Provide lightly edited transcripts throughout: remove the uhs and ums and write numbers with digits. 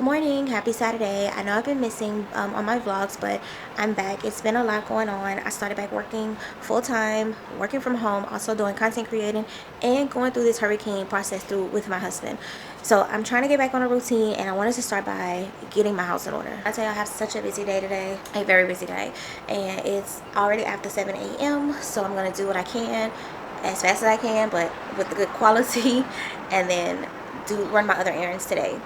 Good morning, happy Saturday. I know I've been missing on my vlogs, but I'm back. It's been a lot going on. I started back working full time, working from home, also doing content creating, and going through this hurricane process through with my husband. So I'm trying to get back on a routine, and I wanted to start by getting my house in order. I tell you, I have such a busy day today, a very busy day, and it's already after 7 a.m. So I'm gonna do what I can as fast as I can, but with the good quality, and then run my other errands today.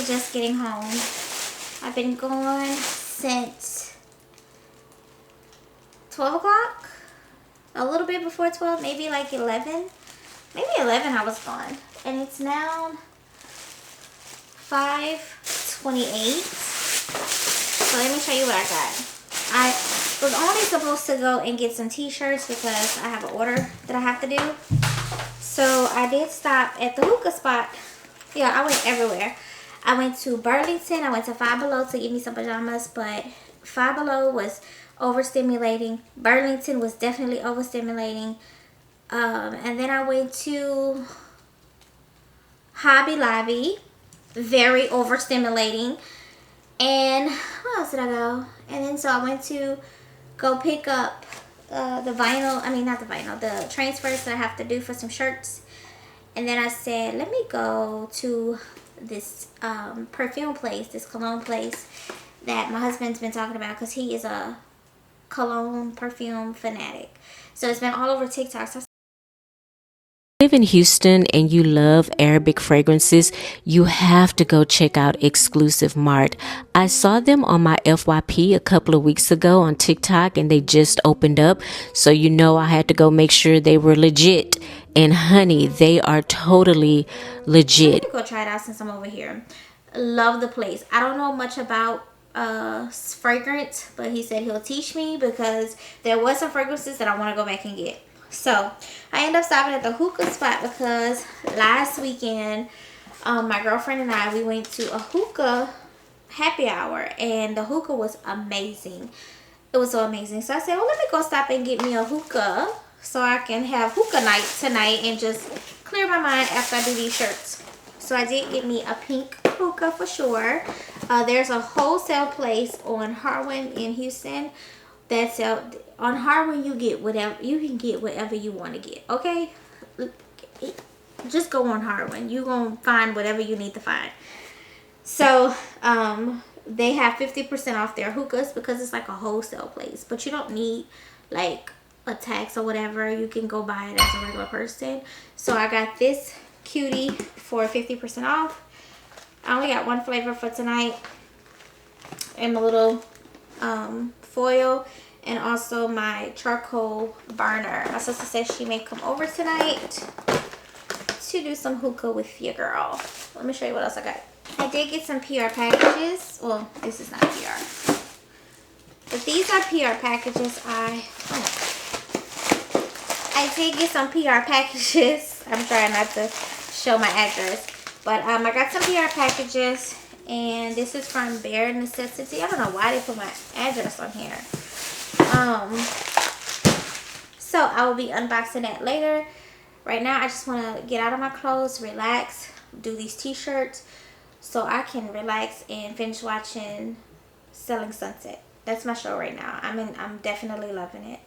literally just getting home. I've been gone since 12 o'clock. A little bit before 12, maybe like 11. Maybe 11 I was gone. And it's now 5:28. So let me show you what I got. I was only supposed to go and get some t-shirts because I have an order that I have to do. So I did stop at the hookah spot. Yeah, I went everywhere. I went to Burlington. I went to Five Below to get me some pajamas, but Five Below was overstimulating. Burlington was definitely overstimulating. And then I went to Hobby Lobby, very overstimulating. And where else did I go? And then so I went to go pick up the vinyl, I mean not the vinyl, the transfers that I have to do for some shirts. And then I said, let me go to this perfume place, this cologne place that my husband's been talking about because he is a cologne perfume fanatic. So it's been all over TikTok. So live in Houston and you love Arabic fragrances, you have to go check out Exclusive Mart. I saw them on my FYP a couple of weeks ago on TikTok and they just opened up. So you know I had to go make sure they were legit. And honey, they are totally legit. I'm gonna go try it out since I'm over here. Love the place. I don't know much about fragrance, but he said he'll teach me because there was some fragrances that I want to go back and get. So I ended up stopping at the hookah spot because last weekend my girlfriend and I, we went to a hookah happy hour and the hookah was amazing. It was so amazing. So I said, well, let me go stop and get me a hookah so I can have hookah night tonight and just clear my mind after I do these shirts. So I did get me a pink hookah for sure. There's a wholesale place on Harwin in Houston that's out. On Harwin, you get whatever you can get, whatever you want to get. Okay, just go on Harwin. You gonna find whatever you need to find. So they have 50% off their hookahs because it's like a wholesale place, but you don't need like a tax or whatever. You can go buy it as a regular person. So I got this cutie for 50% off. I only got one flavor for tonight and a little foil and also my charcoal burner. My sister says she may come over tonight to do some hookah with your girl. Let me show you what else I got. I did get some PR packages. Well, this is not PR, but these are PR packages. I did get some PR packages. I'm trying not to show my address, but I got some PR packages, and this is from Bare Necessity. I don't know why they put my address on here. So I will be unboxing that later. Right now I just want to get out of my clothes, relax, do these t-shirts so I can relax and finish watching Selling Sunset. That's my show right now. I'm definitely loving it.